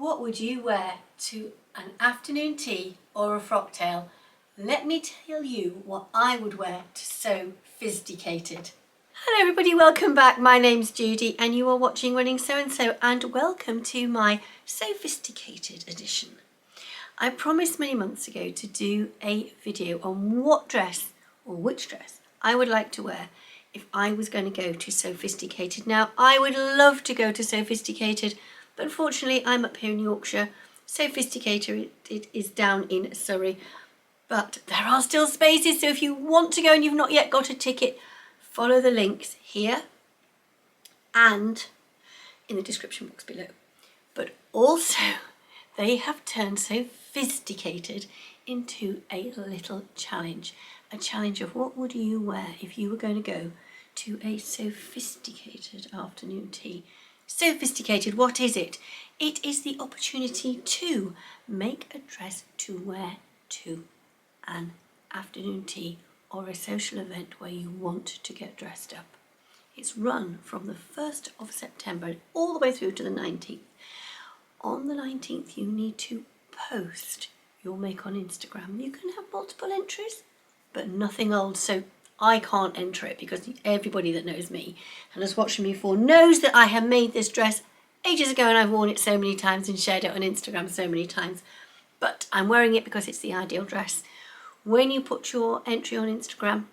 What would you wear to an afternoon tea or a frocktail? Let me tell you what I would wear to Sophisticated. Hello everybody, welcome back. My name's Judy and you are watching Running So and So, and welcome to my Sophisticated edition. I promised many months ago to do a video on what dress or which dress I would like to wear if I was going to go to Sophisticated. Now, I would love to go to Sophisticated, but unfortunately I'm up here in Yorkshire. Sophisticated it is down in Surrey, but there are still spaces, so if you want to go and you've not yet got a ticket, follow the links here and in the description box below. But also they have turned Sophisticated into a little challenge. A challenge of what would you wear if you were going to go to a Sophisticated afternoon tea. Sophisticated, what is it? It is the opportunity to make a dress to wear to an afternoon tea or a social event where you want to get dressed up. It's run from the 1st of September all the way through to the 19th. On the 19th, you need to post your make on Instagram. You can have multiple entries, but nothing old, so I can't enter it because everybody that knows me and has watched me before knows that I have made this dress ages ago and I've worn it so many times and shared it on Instagram so many times. But I'm wearing it because it's the ideal dress. When you put your entry on Instagram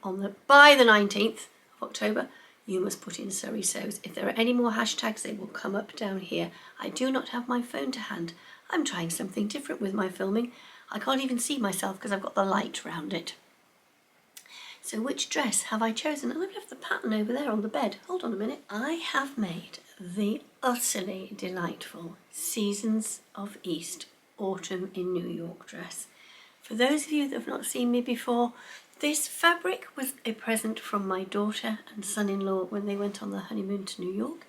by the 19th of October, you must put in Surrey Sews. If there are any more hashtags, they will come up down here. I do not have my phone to hand. I'm trying something different with my filming. I can't even see myself because I've got the light round it. So which dress have I chosen? I've left the pattern over there on the bed. Hold on a minute. I have made the utterly delightful Seasons of East Autumn in New York dress. For those of you that have not seen me before, this fabric was a present from my daughter and son-in-law when they went on their honeymoon to New York.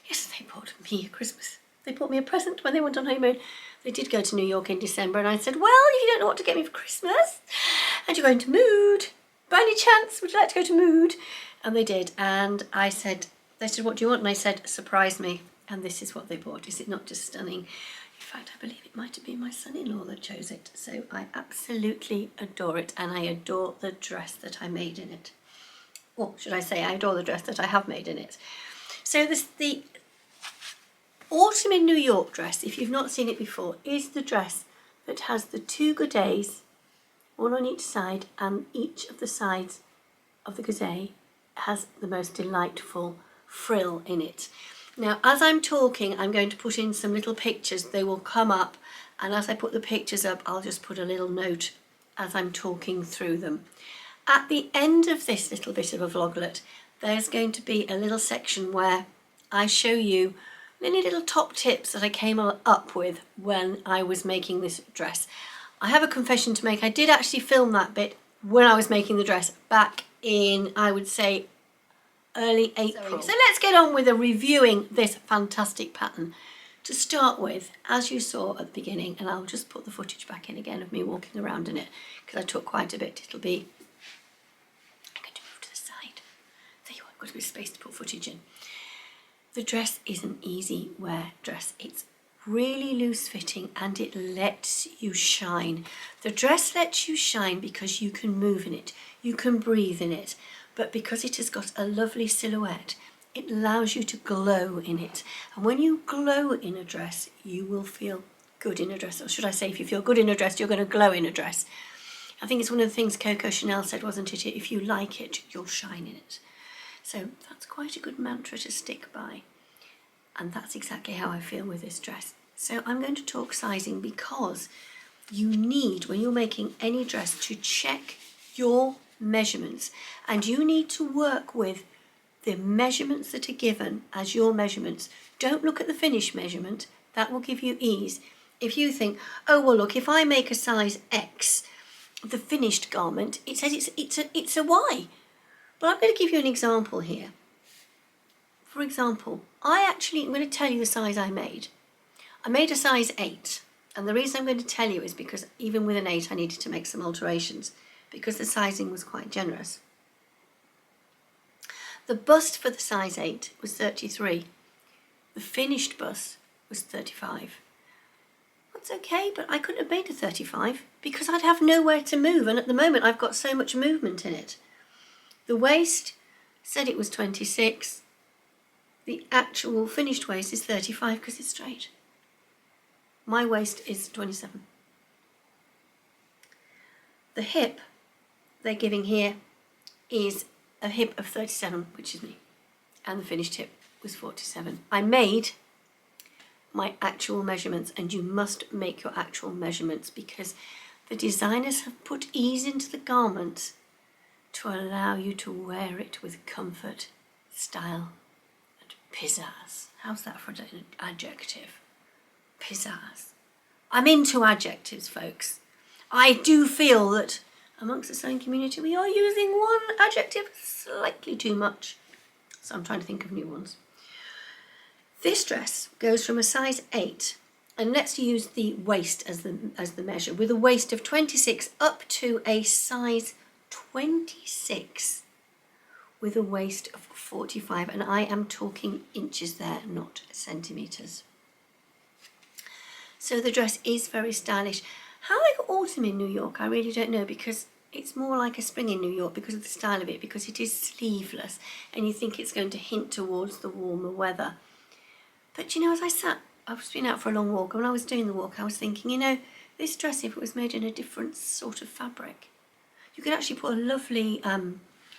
Yes, they bought me a Christmas. They bought me a present when they went on honeymoon. They did go to New York in December and I said, well, if you don't know what to get me for Christmas and you're going to Mood, by any chance, would you like to go to Mood? And they did. And I said, they said, what do you want? And I said, surprise me. And this is what they bought. Is it not just stunning? In fact, I believe it might have been my son-in-law that chose it. So I absolutely adore it. And I adore the dress that I made in it. Or should I say, I adore the dress that I have made in it. So the Autumn in New York dress, if you've not seen it before, is the dress that has the two godets, one on each side, and each of the sides of the godet has the most delightful frill in it. Now, as I'm talking, I'm going to put in some little pictures. They will come up, and as I put the pictures up, I'll just put a little note as I'm talking through them. At the end of this little bit of a vloglet, there's going to be a little section where I show you many little top tips that I came up with when I was making this dress. I have a confession to make. I did actually film that bit when I was making the dress back in, I would say, early April. So let's get on with reviewing this fantastic pattern. To start with, as you saw at the beginning, and I'll just put the footage back in again of me walking around in it because I took quite a bit. It'll be, I'm going to move to the side. There you are, I've got a bit of space to put footage in. The dress is an easy wear dress. It's really loose fitting and it lets you shine. The dress lets you shine because you can move in it, you can breathe in it, but because it has got a lovely silhouette, it allows you to glow in it. And when you glow in a dress, you will feel good in a dress. Or should I say, if you feel good in a dress, you're going to glow in a dress. I think it's one of the things Coco Chanel said, wasn't it? If you like it, you'll shine in it. So that's quite a good mantra to stick by. And that's exactly how I feel with this dress. So I'm going to talk sizing because you need, when you're making any dress, to check your measurements. And you need to work with the measurements that are given as your measurements. Don't look at the finished measurement. That will give you ease. If you think, oh, well, look, if I make a size X, the finished garment, it says it's a Y. But I'm going to give you an example here. For example, I'm going to tell you the size I made. I made a size 8, and the reason I'm going to tell you is because even with an 8 I needed to make some alterations because the sizing was quite generous. The bust for the size 8 was 33. The finished bust was 35. That's okay, but I couldn't have made a 35 because I'd have nowhere to move, and at the moment I've got so much movement in it. The waist said it was 26. The actual finished waist is 35 because it's straight. My waist is 27. The hip they're giving here is a hip of 37, which is me, and the finished hip was 47. I made my actual measurements, and you must make your actual measurements because the designers have put ease into the garment to allow you to wear it with comfort, style and pizzazz. How's that for an adjective? Pizzazz. I'm into adjectives, folks. I do feel that amongst the sewing community we are using one adjective slightly too much, so I'm trying to think of new ones. This dress goes from a size 8, and let's use the waist as the measure, with a waist of 26 up to a size 26 with a waist of 45, and I am talking inches there, not centimetres. So the dress is very stylish. How I got autumn in New York, I really don't know, because it's more like a spring in New York because of the style of it, because it is sleeveless and you think it's going to hint towards the warmer weather. But you know, as I was been out for a long walk, and when I was doing the walk I was thinking, you know, this dress, if it was made in a different sort of fabric, you could actually put a lovely,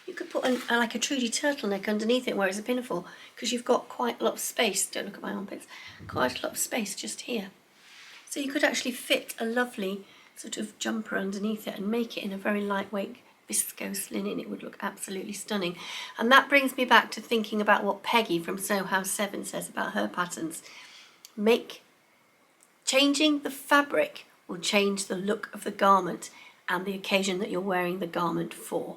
you could put like a Trudy turtleneck underneath it where it's a pinafore, because you've got quite a lot of space, don't look at my armpits, quite a lot of space just here. So you could actually fit a lovely sort of jumper underneath it and make it in a very lightweight viscose linen. It would look absolutely stunning. And that brings me back to thinking about what Peggy from Sew House 7 says about her patterns. Changing the fabric will change the look of the garment and the occasion that you're wearing the garment for.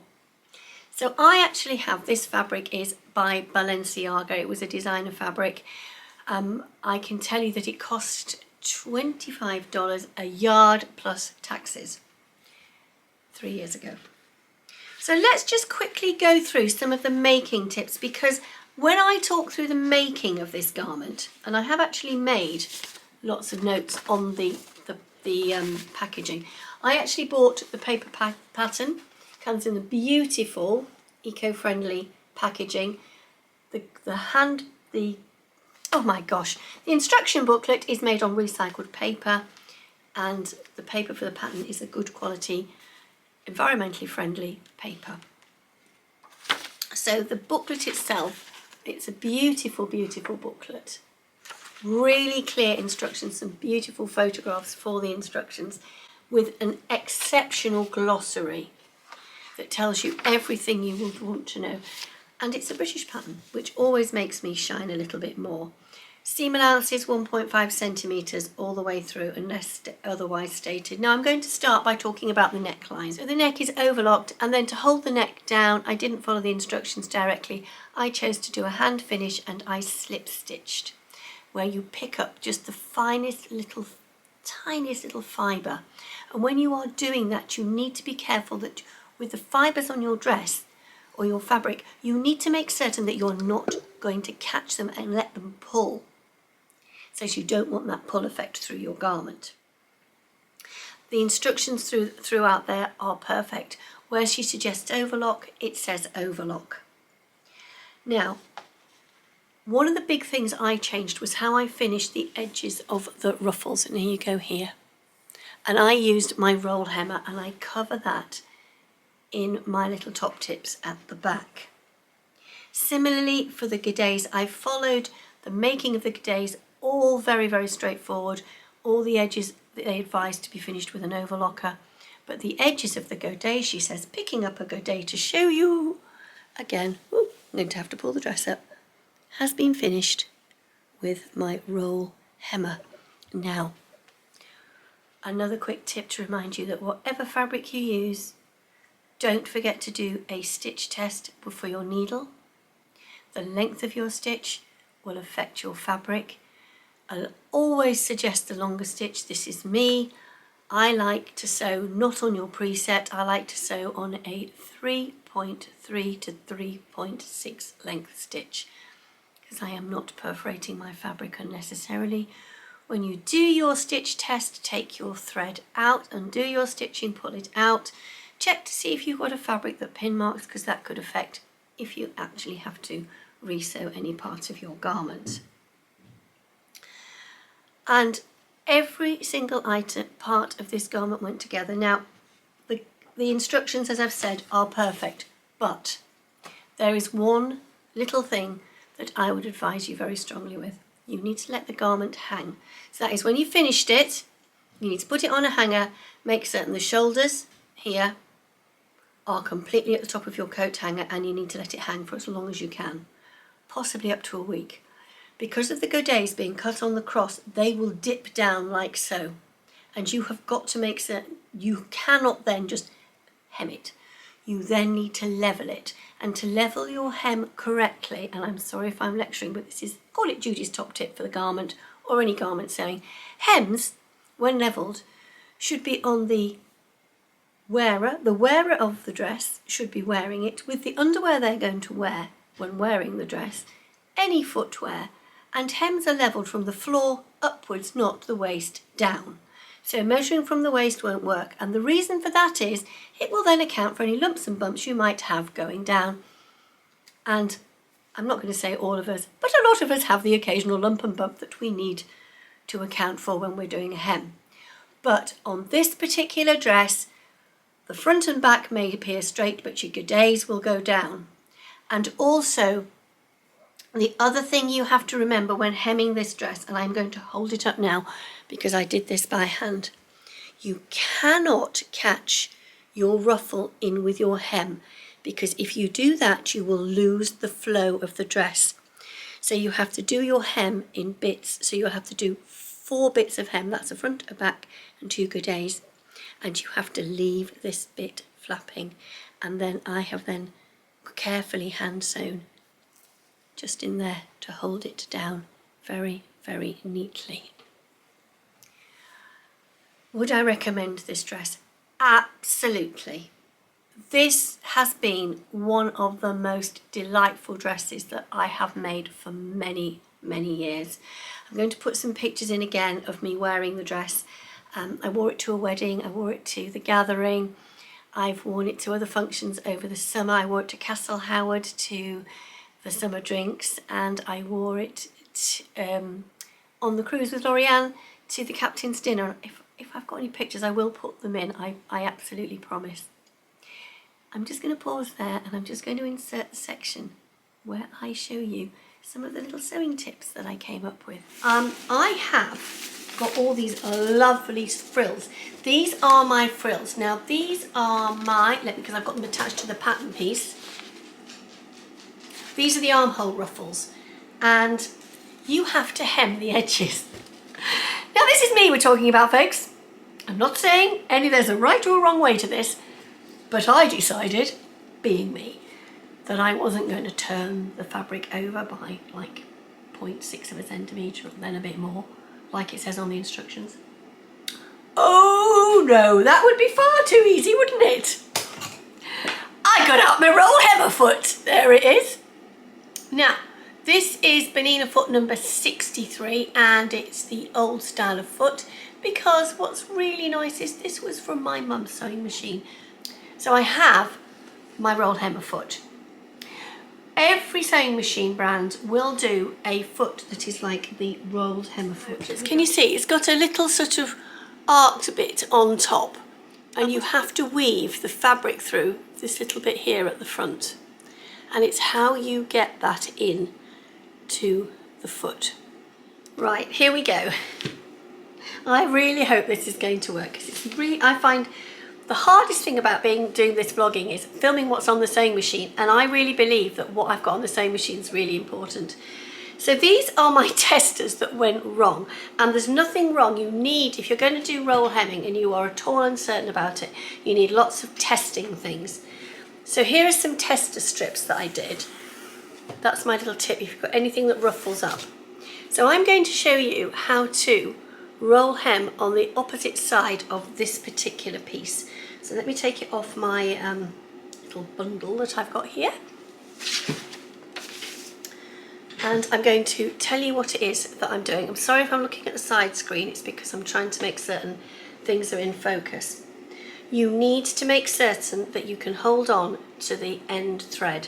So I actually have, this fabric is by Balenciaga. It was a designer fabric. I can tell you that it cost $25 a yard plus taxes 3 years ago. So let's just quickly go through some of the making tips, because when I talk through the making of this garment, and I have actually made lots of notes on the packaging, I actually bought the paper pattern. Comes in a beautiful eco-friendly packaging. Oh my gosh, the instruction booklet is made on recycled paper, and the paper for the pattern is a good quality, environmentally friendly paper. So the booklet itself, it's a beautiful, beautiful booklet. Really clear instructions, some beautiful photographs for the instructions, with an exceptional glossary that tells you everything you would want to know. And it's a British pattern, which always makes me shine a little bit more. Seam allowance is 1.5 centimetres all the way through, unless otherwise stated. Now I'm going to start by talking about the neckline. So the neck is overlocked, and then to hold the neck down, I didn't follow the instructions directly. I chose to do a hand finish, and I slip stitched, where you pick up just the finest little, tiniest little fibre. And when you are doing that, you need to be careful that with the fibres on your dress or your fabric, you need to make certain that you're not going to catch them and let them pull, so you don't want that pull effect through your garment. The instructions throughout there are perfect. Where she suggests overlock, it says overlock. Now, one of the big things I changed was how I finished the edges of the ruffles, and here you go here. And I used my roll hemmer, and I cover that in my little top tips at the back. Similarly for the godets, I followed the making of the godets, all very, very straightforward. All the edges they advised to be finished with an overlocker, but the edges of the godet, she says, picking up a godet to show you again, I'm going to have to pull the dress up, has been finished with my roll hemmer. Now, another quick tip to remind you that whatever fabric you use, don't forget to do a stitch test for your needle. The length of your stitch will affect your fabric. I'll always suggest the longer stitch. This is me. I like to sew not on your preset. I like to sew on a 3.3 to 3.6 length stitch, because I am not perforating my fabric unnecessarily when you do your stitch test, take your thread out and do your stitching, pull it out. Check to see if you've got a fabric that pin marks, because that could affect if you actually have to resew any part of your garment. And every single part of this garment went together. Now, the instructions, as I've said, are perfect, but there is one little thing that I would advise you very strongly with. You need to let the garment hang. So that is, when you've finished it, you need to put it on a hanger, make certain the shoulders here are completely at the top of your coat hanger, and you need to let it hang for as long as you can, possibly up to a week. Because of the godets being cut on the cross, they will dip down like so. And you have got to make certain, you cannot then just hem it. You then need to level it. And to level your hem correctly, and I'm sorry if I'm lecturing, but this is, call it Judy's top tip for the garment or any garment sewing. Hems, when levelled, should be on the wearer. The wearer of the dress should be wearing it with the underwear they're going to wear when wearing the dress, any footwear, and hems are levelled from the floor upwards, not the waist down. So measuring from the waist won't work, and the reason for that is it will then account for any lumps and bumps you might have going down. And I'm not going to say all of us, but a lot of us have the occasional lump and bump that we need to account for when we're doing a hem. But on this particular dress, the front and back may appear straight, but your godets will go down. And also, the other thing you have to remember when hemming this dress, and I'm going to hold it up now because I did this by hand, you cannot catch your ruffle in with your hem, because if you do that, you will lose the flow of the dress. So you have to do your hem in bits. So you'll have to do 4 bits of hem, that's a front, a back, and 2 godets. And you have to leave this bit flapping. And then I have then carefully hand sewn just in there to hold it down very, very neatly. Would I recommend this dress? Absolutely. This has been one of the most delightful dresses that I have made for many, many years. I'm going to put some pictures in again of me wearing the dress. I wore it to a wedding, I wore it to the gathering, I've worn it to other functions over the summer. I wore it to Castle Howard, to the summer drinks, and I wore it on the cruise with Lorianne to the captain's dinner. If I've got any pictures, I will put them in, I absolutely promise. I'm just going to pause there, and I'm just going to insert the section where I show you some of the little sewing tips that I came up with. I have got all these lovely frills. These are my frills. Now these are my, because I've got them attached to the pattern piece. These are the armhole ruffles, and you have to hem the edges. Now this is me we're talking about, folks. I'm not saying there's a right or a wrong way to this, but I decided, being me, that I wasn't going to turn the fabric over by like 0.6 of a centimetre or then a bit more, like it says on the instructions. Oh no, that would be far too easy, wouldn't it? I got out my roll hemmer foot. There it is. Now, this is Bernina foot number 63, and it's the old style of foot, because what's really nice is this was from my mum's sewing machine. So I have my roll hemmer foot. Every sewing machine brand will do a foot that is like the rolled hemmer foot. Can you see? It's got a little sort of arced bit on top, and you have to weave the fabric through this little bit here at the front. And it's how you get that in to the foot. Right, here we go. I really hope this is going to work, because it's really, I find the hardest thing about doing this vlogging is filming what's on the sewing machine, and I really believe that what I've got on the sewing machine is really important. So these are my testers that went wrong, and there's nothing wrong. You need, if you're going to do roll hemming and you are at all uncertain about it, you need lots of testing things. So here are some tester strips that I did. That's my little tip if you've got anything that ruffles up. So I'm going to show you how to roll hem on the opposite side of this particular piece. So let me take it off my little bundle that I've got here. and I'm going to tell you what it is that I'm doing. I'm sorry if I'm looking at the side screen, it's because I'm trying to make certain things are in focus. You need to make certain that you can hold on to the end thread.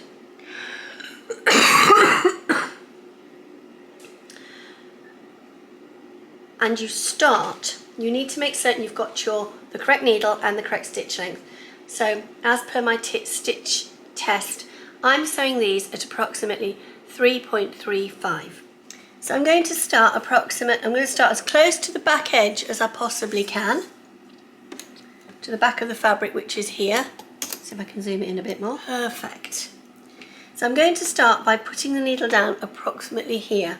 And you need to make certain you've got the correct needle and the correct stitch length. So as per my stitch test, I'm sewing these at approximately 3.35. So I'm going to start as close to the back edge as I possibly can, to the back of the fabric, which is here. See if I can zoom it in a bit more. Perfect. So I'm going to start by putting the needle down approximately here.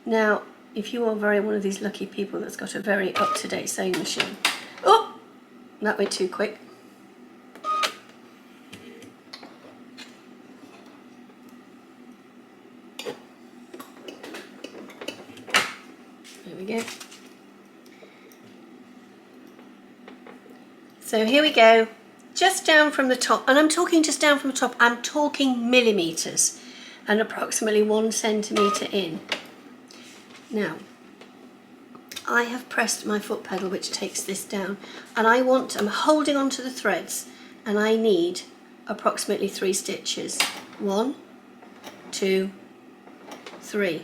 Now, if you are one of these lucky people that's got a very up-to-date sewing machine. Oh, that went too quick. There we go. So here we go, just down from the top, and I'm talking just down from the top, I'm talking millimetres, and approximately 1 centimetre in. Now, I have pressed my foot pedal, which takes this down, and I'm holding onto the threads, and I need approximately 3 stitches. 1, 2, 3.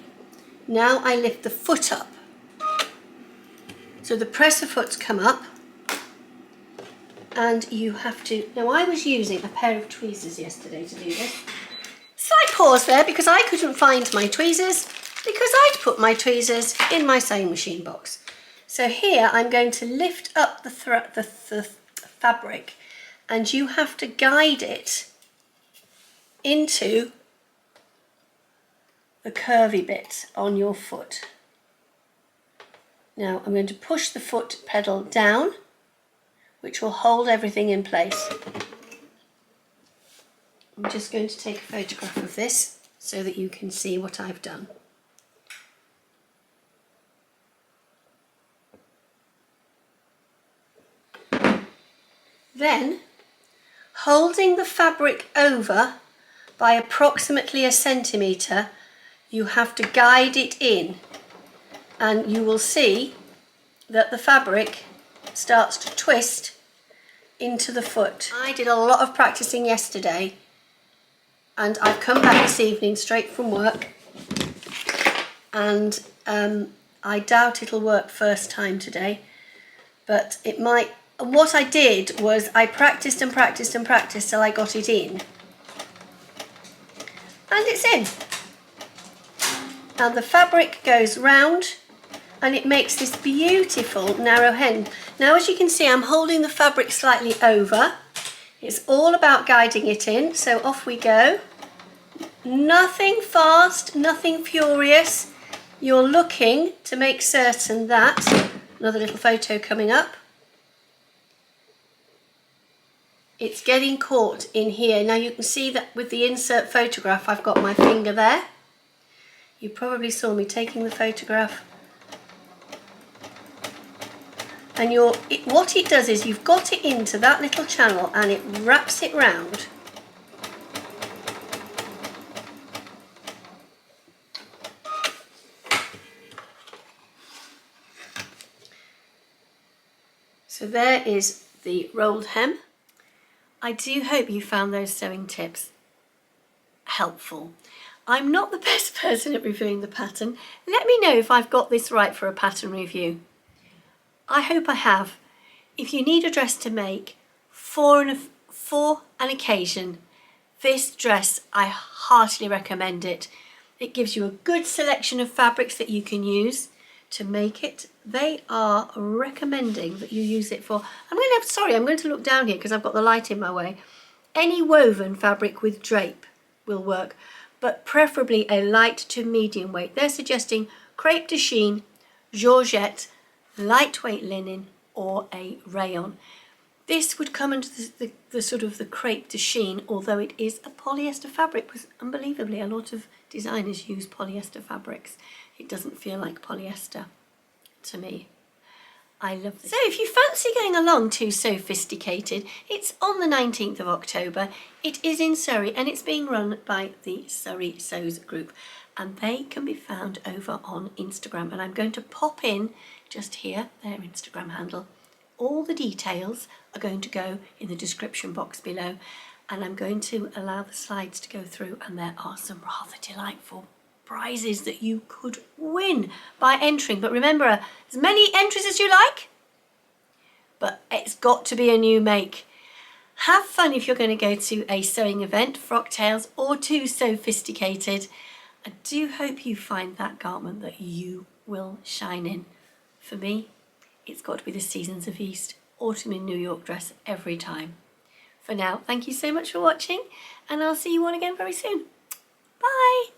Now I lift the foot up. So the presser foot's come up, and you have to, now I was using a pair of tweezers yesterday to do this. Slight pause there because I couldn't find my tweezers, because I'd put my tweezers in my sewing machine box. So here I'm going to lift up the fabric, and you have to guide it into the curvy bit on your foot. Now I'm going to push the foot pedal down, which will hold everything in place. I'm just going to take a photograph of this so that you can see what I've done. Then, holding the fabric over by approximately 1 centimetre, you have to guide it in, and you will see that the fabric starts to twist into the foot. I did a lot of practicing yesterday, and I've come back this evening straight from work, and I doubt it'll work first time today, but it might. What I did was I practiced and practiced and practiced till I got it in, and it's in. And the fabric goes round, and it makes this beautiful narrow hem. Now, as you can see, I'm holding the fabric slightly over. It's all about guiding it in, so off we go. Nothing fast, nothing furious. You're looking to make certain that, another little photo coming up, it's getting caught in here. Now you can see that with the insert photograph, I've got my finger there. You probably saw me taking the photograph. And what it does is you've got it into that little channel and it wraps it round. So there is the rolled hem. I do hope you found those sewing tips helpful. I'm not the best person at reviewing the pattern. Let me know if I've got this right for a pattern review. I hope I have. If you need a dress to make for an occasion, this dress, I heartily recommend it. It gives you a good selection of fabrics that you can use to make it. They are recommending that you use it for, I'm going to look down here because I've got the light in my way. Any woven fabric with drape will work, but preferably a light to medium weight. They're suggesting crepe de chine, georgette, lightweight linen, or a rayon. This would come under the sort of the crepe de chine, although it is a polyester fabric, because unbelievably a lot of designers use polyester fabrics. It doesn't feel like polyester to me. I love this. So if you fancy going along to Sophisticated, it's on the 19th of October. It is in Surrey and it's being run by the Surrey Sews Group. and they can be found over on Instagram. And I'm going to pop in just here, their Instagram handle. All the details are going to go in the description box below, and I'm going to allow the slides to go through, and there are some rather delightful prizes that you could win by entering. But remember, as many entries as you like, but it's got to be a new make. Have fun if you're going to go to a sewing event, frock tails or too sophisticated. I do hope you find that garment that you will shine in. For me, it's got to be the Seasons of East, autumn in New York dress every time. For now, thank you so much for watching, and I'll see you all again very soon. Bye!